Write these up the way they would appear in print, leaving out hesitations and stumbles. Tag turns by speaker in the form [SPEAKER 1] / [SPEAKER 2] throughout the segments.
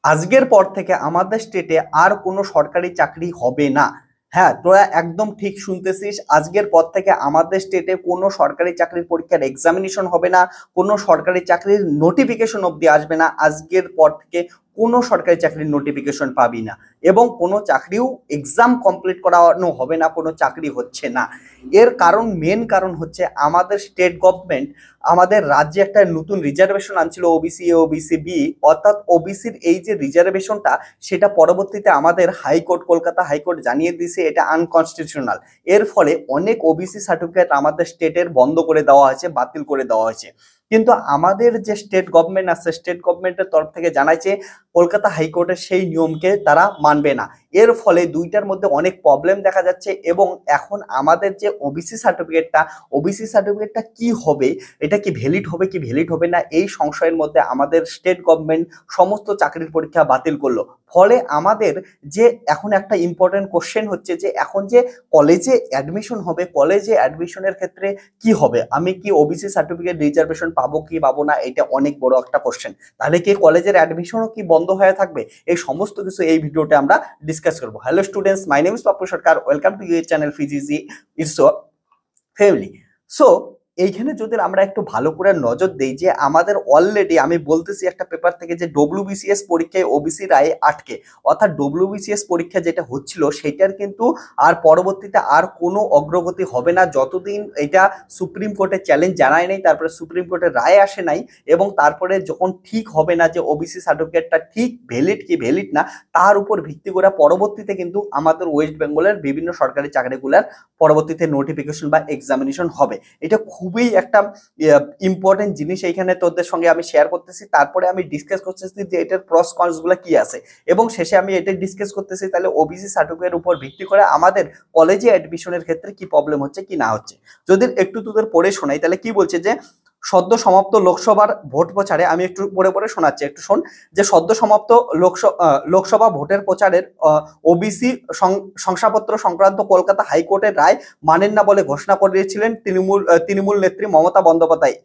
[SPEAKER 1] আজকের পর থেকে আমাদের স্টেটে আর কোনো সরকারি চাকরি হবে না। হ্যাঁ, তোরা একদম ঠিক শুনতেছিস, আজকের পর থেকে আমাদের স্টেটে কোনো সরকারি চাকরির পরীক্ষার এক্সামিনেশন হবে না, কোনো সরকারি চাকরির নোটিফিকেশন অবধি আসবে না। আজকের পর থেকে কোনো সরকারি চাকরির নোটিফিকেশন পাবি না, এবং কোনো চাকরিও এক্সাম কমপ্লিট করানো হবে না, কোনো চাকরি হচ্ছে না। এর কারণ, মেন কারণ হচ্ছে আমাদের স্টেট গভর্নমেন্ট আমাদের রাজ্যে একটা নতুন রিজার্ভেশন আনছিল, ওবিসি এ, ওবিসি বি, অর্থাৎ ওবিসির এই যে রিজার্ভেশনটা, সেটা পরবর্তীতে আমাদের হাইকোর্ট, কলকাতা হাইকোর্ট জানিয়ে দিয়েছে এটা আনকনস্টিটিউশনাল। এর ফলে অনেক ওবিসি সার্টিফিকেট আমাদের স্টেটের বন্ধ করে দেওয়া হয়েছে, বাতিল করে দেওয়া হয়েছে। কিন্তু আমাদের যে স্টেট গভর্নমেন্ট আছে, স্টেট গভর্নমেন্টের তরফ থেকে জানাইছে কলকাতা হাইকোর্টের সেই নিয়মকে তারা মানবে না। এর ফলে দুইটার মধ্যে অনেক প্রবলেম দেখা যাচ্ছে, এবং এখন আমাদের যে ওবিসি সার্টিফিকেটটা কি হবে, এটা কি ভ্যালিড হবে কি ভ্যালিড হবে না, এই সংশয়ের মধ্যে আমাদের স্টেট গভর্নমেন্ট সমস্ত চাকরির পরীক্ষা বাতিল করলো। ফলে আমাদের যে এখন একটা ইম্পর্টেন্ট কোশ্চেন হচ্ছে যে এখন যে কলেজে অ্যাডমিশন হবে, কলেজে অ্যাডমিশনের ক্ষেত্রে কি হবে, আমি কি ওবিসি সার্টিফিকেট রিজার্ভেশন পাবো কি পাবো না, এটা অনেক বড় একটা কোশ্চেন। তাহলে কি কলেজের অ্যাডমিশনও কি বন্ধ হয়ে থাকবে? এই সমস্ত কিছু এই ভিডিওতে আমরা ডিসকাস করবো। Hello students, my name is Pappu Sarkar, welcome to your channel ফিজিজি ইটস ফ্যামিলি। সো এইখানে যদি আমরা একটু ভালো করে নজর দেই যে আমাদের অলরেডি আমি বলতেছি একটা পেপার থেকে যে ডব্লিউবিসিএস পরীক্ষায় ওবিসি রায়ে আটকে, অর্থাৎ ডব্লিউবিসিএস পরীক্ষা যেটা হচ্ছিল সেটার কিন্তু আর পরবর্তীতে আর কোনো অগ্রগতি হবে না যতদিন এটা সুপ্রিম কোর্টে চ্যালেঞ্জ জানায় নাই, তারপরে সুপ্রিম কোর্টের রায় আসে নাই, এবং তারপরে যখন ঠিক হবে না যে ওবিসি সার্টিফিকেটটা ঠিক ভ্যালিড কি ভ্যালিড না, তার উপর ভিত্তি করে পরবর্তীতে কিন্তু আমাদের ওয়েস্ট বেঙ্গলের বিভিন্ন সরকারি চাকরিগুলোর পরবর্তীতে নোটিফিকেশন বা এক্সামিনেশন হবে। এটা খুবই একটা ইম্পর্টেন্ট জিনিস, এইখানে তোদের সঙ্গে আমি শেয়ার করতেছি, তারপরে আমি ডিসকাস করতেছি যে এটার প্রস কনস গুলো কি আছে, এবং শেষে আমি এটা ডিসকাস করতেছি তাহলে ওবিসি সার্টিফিকেটের উপর ভিত্তি করে আমাদের কলেজে অ্যাডমিশনের ক্ষেত্রে কি প্রবলেম হচ্ছে কি না হচ্ছে। যদি একটু তোদের পড়ে শোনাই তাহলে কি বলছে যে সদ্য সমাপ্ত লোকসভার ভোট প্রচারে, আমি একটু পড়ে পড়ে শোনাচ্ছি, একটু শোন। যে সদ্য সমাপ্ত লোকসভা ভোটের প্রচারের ওবিসি শংসাপত্র সংক্রান্ত কলকাতা হাইকোর্টের রায় মানেন না বলে ঘোষণা করেছিলেন তৃণমূল নেত্রী মমতা বন্দ্যোপাধ্যায়।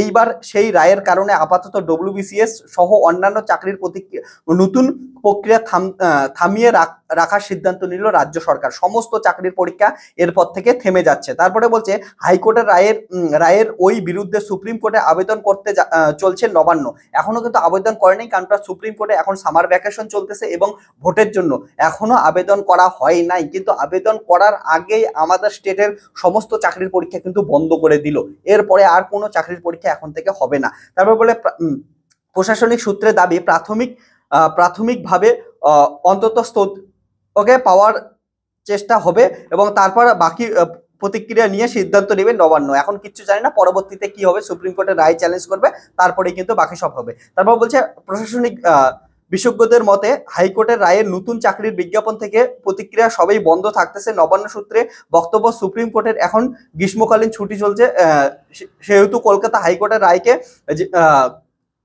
[SPEAKER 1] এইবার সেই রায়ের কারণে আপাতত ডব্লিউবিসিএস সহ অন্যান্য চাকরির নতুন প্রক্রিয়া থামিয়ে রাখার সিদ্ধান্ত নিল রাজ্য সরকার। সমস্ত চাকরির পরীক্ষা এরপর থেকে থেমে যাচ্ছে। তারপরে বলছে হাইকোর্টের রায়ের ওই বিরুদ্ধে সুপ্রিম কোর্টে আবেদন করতে চলছে নবান্ন। এখনো কিন্তু আবেদন করেনি, কারণ সুপ্রিম কোর্টে এখন সামার ভ্যাকেশন চলতেছে এবং ভোটের জন্য এখনো আবেদন করা হয় নাই, কিন্তু আবেদন করার আগেই আমাদের স্টেটের সমস্ত চাকরির পরীক্ষা কিন্তু বন্ধ করে দিল। এরপরে আর কোনো চাকরির পরীক্ষা এখন থেকে হবে না। তারপর বলে প্রশাসনিক সূত্রে দাবি প্রাথমিকভাবে অন্তত ওকে পাওয়ার চেষ্টা হবে, এবং তারপর বাকি প্রতিক্রিয়া নিয়ে সিদ্ধান্ত নেবে নবান্ন। এখন কিচ্ছু জানি না পরবর্তীতে কি হবে, সুপ্রিম কোর্টের রায় চ্যালেঞ্জ করবে, তারপরে কিন্তু বাকি সব হবে। তারপর বলছে প্রশাসনিক বিশেষজ্ঞদের মতে হাইকোর্টের রায়ের নতুন চাকরির বিজ্ঞাপন থেকে প্রতিক্রিয়া সবই বন্ধ থাকতেছে। নবান্ন সূত্রে বক্তব্য, সুপ্রিম কোর্টের এখন গ্রীষ্মকালীন ছুটি চলছে, সেহেতু কলকাতা হাইকোর্টের রায়কে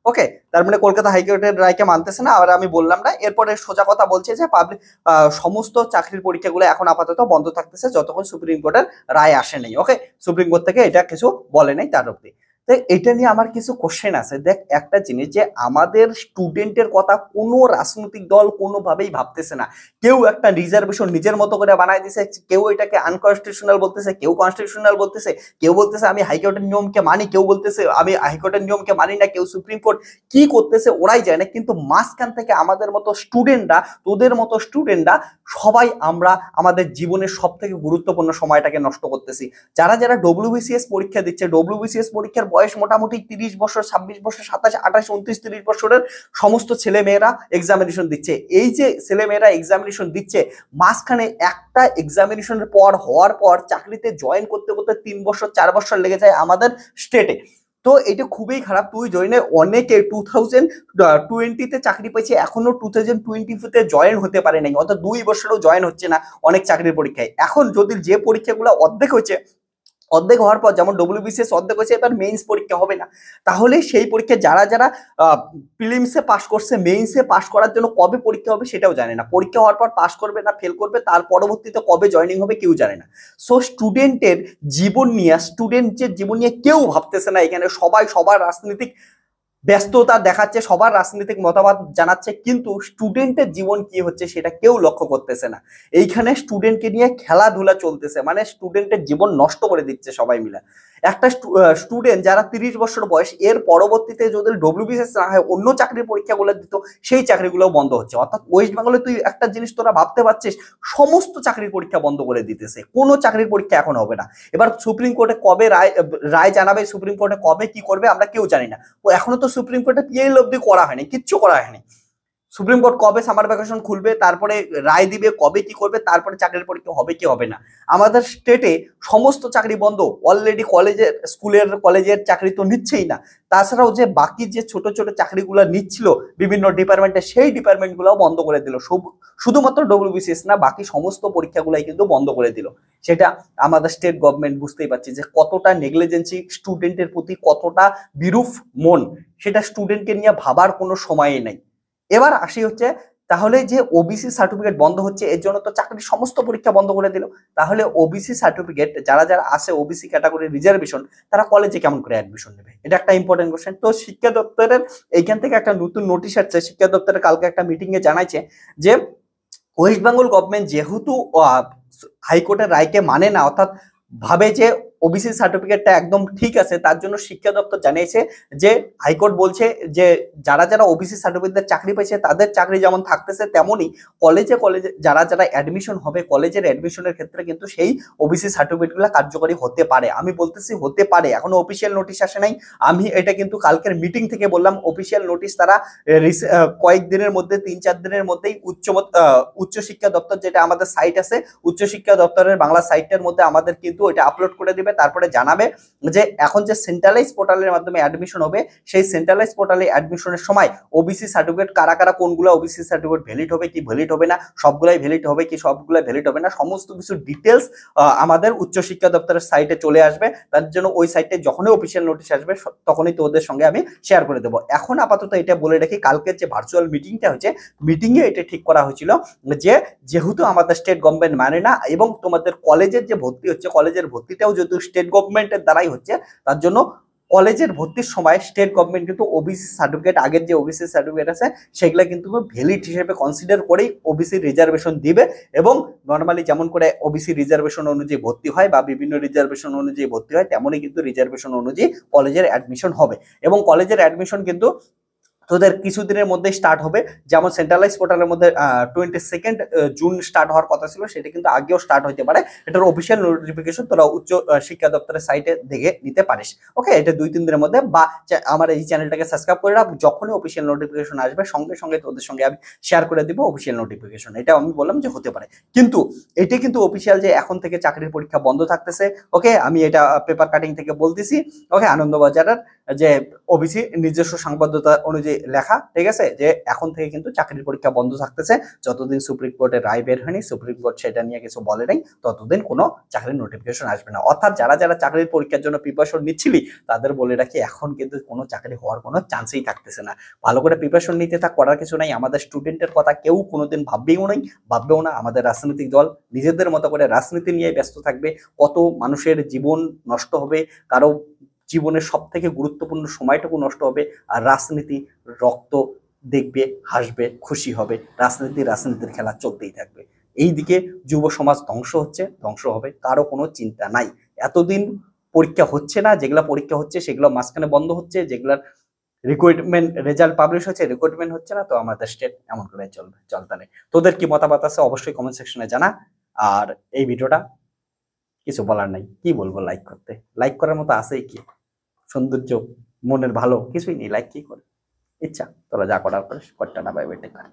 [SPEAKER 1] ওকে, তার মানে কলকাতা হাইকোর্টের রায়কে মানতেছে না। আর আমি বললাম না, এরপরে সোজা কথা বলছে যে সমস্ত চাকরির পরীক্ষাগুলো এখন আপাতত বন্ধ থাকতেছে যতক্ষণ সুপ্রিম কোর্টের রায় আসে নাই। ওকে, সুপ্রিম কোর্ট থেকে এটা কিছু বলে নাই তার অব্দি। তো এটা নিয়ে আমার কিছু কোশ্চেন আছে। দেখ, একটা জিনিস যে আমাদের স্টুডেন্টের কথা কোনো রাজনৈতিক দল কোনোভাবেই ভাবতেছে না। কেউ একটা রিজার্ভেশন নিজের মতো করে বানায় দিছে, কেউ এটাকে আনকনস্টিটিউশনাল বলতেছে, কেউ কনস্টিটিউশনাল বলতেছে, কেউ বলতেছে আমি হাইকোর্টের নিয়মকে মানি, কেউ বলতেছে আমি হাইকোর্টের নিয়মকে মানি না, কেউ সুপ্রিম কোর্ট। কি করতেছে ওরাই যায় না, কিন্তু মাঝখান থেকে আমাদের মতো স্টুডেন্টরা, তোদের মতো স্টুডেন্টরা, সবাই আমরা আমাদের জীবনের সব থেকে গুরুত্বপূর্ণ সময়টাকে নষ্ট করতেছি। যারা যারা ডব্লিউবিসিএস পরীক্ষা দিচ্ছে, ডব্লিউবিসিএস পরীক্ষার বয়স মোটামুটি 30 বছর, 26 বছর, 27, 28, 29, 30 বছরের সমস্ত ছেলে মেয়েরা এক্সামিনেশন দিচ্ছে। এই যে ছেলে মেয়েরা এক্সামিনেশন দিচ্ছে, মাঝখানে একটা এক্সামিনেশনের পর হওয়ার পর চাকরিতে জয়েন করতে করতে 3 বছর 4 বছর লেগে যায় আমাদের স্টেটে। তো এটা খুবই খারাপ। তুই জয়েনে অনেকে 2020-তে চাকরি পেয়েছে, এখনো 2020-তে জয়েন হতে পারে নাই, অর্থাৎ 2 বছরও জয়েন হচ্ছে না অনেক চাকরির পরীক্ষায়। এখন যদি যে পরীক্ষাগুলো অর্ধেক হয়েছে, অর্ধেক হওয়ার পর যেমন ডব্লিউবিসিএস অর্ধেক হয়েছে, এবার মেইনস পরীক্ষা হবে না, তাহলে সেই পরীক্ষা যারা যারা প্রিলিমসে পাস করছে, মেইনসে পাস করার জন্য কবে পরীক্ষা হবে সেটাও জানে না। পরীক্ষা হওয়ার পর পাস করবে না ফেল করবে, তার পরবর্তীতে কবে জয়েনিং হবে কেউ জানে না। সো স্টুডেন্টের জীবন নিয়ে কেউ ভাবতেছে না। এখানে সবাই সবার রাজনৈতিক ব্যস্ততা দেখাচ্ছে, সবার রাজনৈতিক মতামত জানাচ্ছে, কিন্তু স্টুডেন্টের জীবন কি হচ্ছে সেটা কেউ লক্ষ্য করতেছে না। এইখানে স্টুডেন্টকে নিয়ে খেলাধুলা চলতেছে, মানে স্টুডেন্টের জীবন নষ্ট করে দিচ্ছে সবাই মিলে। একটা স্টুডেন্ট যারা 30 বছর বয়স, এর পরবর্তীতে যদি ডব্লিউবিসিএস না হয় অন্য চাকরির পরীক্ষাগুলো দিত, সেই চাকরিগুলো বন্ধ হচ্ছে। অর্থাৎ ওয়েস্ট বেঙ্গলে তুই একটা জিনিস তোরা ভাবতে পারছিস, সমস্ত চাকরির পরীক্ষা বন্ধ করে দিতেছে, কোনো চাকরির পরীক্ষা এখন হবে না। এবার সুপ্রিম কোর্টে কবে রায় রায় জানাবে, সুপ্রিম কোর্টে কবে কি করবে আমরা কেউ জানি না। তো এখনো তো সুপ্রিম কোর্টে পিএল অব্দি করা হয়নি, কিচ্ছু করা হয়নি। সুপ্রিম কোর্ট কবে সামার ভ্যাকেশন খুলবে, তারপরে রায় দিবে, কবে কি করবে, তারপরে চাকরির পরীক্ষা হবে কি হবে না। আমাদের স্টেটে সমস্ত চাকরি বন্ধ অলরেডি। কলেজের স্কুলের কলেজের চাকরি তো নিচ্ছেই না, তাছাড়াও যে বাকি যে ছোট ছোট চাকরিগুলো নিচ্ছিল বিভিন্ন ডিপার্টমেন্টে, সেই ডিপার্টমেন্টগুলোও বন্ধ করে দিল। শুধুমাত্র ডব্লিউবিসিএস না, বাকি সমস্ত পরীক্ষাগুলাই কিন্তু বন্ধ করে দিল। সেটা আমাদের স্টেট গভর্নমেন্ট বুঝতেই পারছি যে কতটা নেগলিজেন্সি, স্টুডেন্টের প্রতি কতটা বিরূপ মন, সেটা স্টুডেন্টকে নিয়ে ভাবার কোনো সময়ই নেই। এবার আসি হচ্ছে, তাহলে যে ওবিসি সার্টিফিকেট বন্ধ হচ্ছে, এর জন্য তো চাকরির সমস্ত পরীক্ষা বন্ধ করে দিল। তাহলে ওবিসি সার্টিফিকেট যারা যারা আছে ওবিসি ক্যাটাগরি রিজার্ভেশন, তারা কলেজে কেমন করে অ্যাডমিশন নেবে? এটা একটা ইম্পর্টেন্ট কোশ্চেন। তো শিক্ষা দপ্তরের এইখান থেকে একটা নতুন নোটিশ আসছে। শিক্ষা দপ্তরের কালকে একটা মিটিং এ জানাইছে যে ওয়েস্ট বেঙ্গল গভর্নমেন্ট যেহেতু হাইকোর্টের রায়কে মানে না, অর্থাৎ ভাবে যে ওবিসি সার্টিফিকেটটা একদম ঠিক আছে, তার জন্য শিক্ষা দপ্তর জানিয়েছে যে হাইকোর্ট বলছে যে যারা যারা ওবিসি সার্টিফিকেট চাকরি পেয়েছে তাদের চাকরি যেমন থাকতেছে, তেমনই কলেজে কলেজে যারা যারা অ্যাডমিশন হবে, কলেজের অ্যাডমিশনের ক্ষেত্রে কিন্তু সেই ওবিসি সার্টিফিকেটগুলো কার্যকরী হতে পারে। আমি বলতেছি হতে পারে, এখনো অফিসিয়াল নোটিশ আসে নাই। আমি এটা কিন্তু কালকের মিটিং থেকে বললাম, অফিসিয়াল নোটিশ তারা কয়েকদিনের মধ্যে, 3-4 দিনের মধ্যেই উচ্চ শিক্ষা দপ্তর, যেটা আমাদের সাইট আছে উচ্চ শিক্ষা দপ্তরের বাংলা সাইটের মধ্যে, আমাদের কিন্তু এটা আপলোড করে দিবে। তারপরে জানাবে যে এখন যে সেন্ট্রালাইজ পোর্টালের মাধ্যমে অ্যাডমিশন হবে, সেই সেন্ট্রালাইজ পোর্টালে অ্যাডমিশনের সময় ওবিসি সার্টিফিকেট কারা কারা, কোনগুলো ওবিসি সার্টিফিকেট ভ্যালিড হবে কি ভ্যালিড হবে না, সবগুলাই ভ্যালিড হবে কি সবগুলাই ভ্যালিড হবে না, সমস্ত কিছু ডিটেলস আমাদের উচ্চ শিক্ষা দপ্তরের সাইটে চলে আসবে। তার জন্য ওই সাইটে যখনই অফিসিয়াল নোটিশ আসবে তখনই তোদের সঙ্গে আমি শেয়ার করে দেবো। এখন আপাতত এটা বলে রাখি, কালকের যে ভার্চুয়াল মিটিংটা হয়েছে, মিটিংয়ে এটা ঠিক করা হয়েছিল যে যেহেতু আমাদের স্টেট গভর্নমেন্ট মানে না, এবং তোমাদের কলেজের যে ভর্তি হচ্ছে, কলেজের ভর্তিটাও যেহেতু স্টেট গভর্নমেন্টের দ্বারাই হচ্ছে, তার জন্য কলেজের ভর্তির সময় স্টেট গভর্নমেন্ট কিন্তু ওবিসি সার্টিফিকেট, আগের যে ওবিসি সার্টিফিকেট আছে সেগুলো কিন্তু ভ্যালিড হিসেবে কনসিডার করেই ওবিসি রিজার্ভেশন দিবে। এবং নর্মালি যেমন করে ওবিসি রিজার্ভেশন অনুযায়ী ভর্তি হয় বা বিভিন্ন রিজার্ভেশন অনুযায়ী ভর্তি হয়, তেমনই কিন্তু রিজার্ভেশন অনুযায়ী কলেজের অ্যাডমিশন হবে। এবং কলেজের অ্যাডমিশন কিন্তু তোদের কিছুদিনের মধ্যে স্টার্ট হবে। যেমন সেন্ট্রালাইজ পোর্টালের মধ্যে 22 জুন স্টার্ট হওয়ার কথা ছিল, সেটা কিন্তু আগেও স্টার্ট হতে পারে। এটার অফিসিয়াল নোটিফিকেশন তোরা উচ্চ শিক্ষা দপ্তরের সাইটে দেখে নিতে পারিস। ওকে, এটা 2-3 দিনের মধ্যে, বা আমার এই চ্যানেলটাকে সাবস্ক্রাইব করে রাখ, যখনই অফিসিয়াল নোটিফিকেশন আসবে সঙ্গে সঙ্গে তোদের সঙ্গে আমি শেয়ার করে দিব অফিসিয়াল নোটিফিকেশন। এটা আমি বললাম যে হতে পারে, কিন্তু এটি কিন্তু অফিসিয়াল যে এখন থেকে চাকরির পরীক্ষা বন্ধ থাকতেছে। ওকে, আমি এটা পেপার কাটিং থেকে বলতেছি। ওকে, আনন্দবাজারের যে ওবিসি নিজস্ব সাংবাদিকতা অনুযায়ী লেখা, ঠিক আছে, যে এখন থেকে কিন্তু চাকরির পরীক্ষা বন্ধ থাকতেছে, যতদিন সুপ্রিম কোর্টের রায় বের হয়নি, সুপ্রিম কোর্ট সেটা নিয়ে কিছু বলে নাই, ততদিন কোনো চাকরির নোটিফিকেশন আসবে না। অর্থাৎ যারা যারা চাকরির পরীক্ষার জন্য প্রিপারেশন নিচ্ছিলি, তাদের বলে রাখি এখন কিন্তু কোনো চাকরি হওয়ার কোনো চান্সই থাকতেছে না। ভালো করে প্রিপারেশন নিতে থাক, করার কিছু নাই। আমাদের স্টুডেন্টের কথা কেউ কোনোদিন ভাববেও না। আমাদের রাজনৈতিক দল নিজেদের মতো করে রাজনীতি নিয়ে ব্যস্ত থাকবে। কত মানুষের জীবন নষ্ট হবে, কারো জীবনের সব থেকে গুরুত্বপূর্ণ সময়টুকু নষ্ট হবে, আর রাজনীতি রক্ত দেখবে, হাসবে, খুশি হবে। রাজনীতির খেলা চলতেই থাকবে। এইদিকে যুব সমাজ ধ্বংস হচ্ছে, ধ্বংস হবে, কারো কোনো চিন্তা নাই। এতদিন পরীক্ষা হচ্ছে না, যেগুলা পরীক্ষা হচ্ছে সেগুলো মাঝখানে বন্ধ হচ্ছে, যেগুলার রিক্রুটমেন্ট রেজাল্ট পাবলিশ হচ্ছে, রিক্রুটমেন্ট হচ্ছে না। তো আমাদের স্টেট এমন করে চলতে নেই। তোদের কি মতামত আছে অবশ্যই কমেন্ট সেকশনে জানা। আর এই ভিডিওটা কিছু বলার নাই, কি বলবো, লাইক করতে, লাইক করার মতো আছেই কি, সৌন্দর্য, মনের ভালো কিছুই নেই, লাইক কি করে, ইচ্ছা তোরা যা করার করিস, করতে না, বাই বাই, টেক কেয়ার।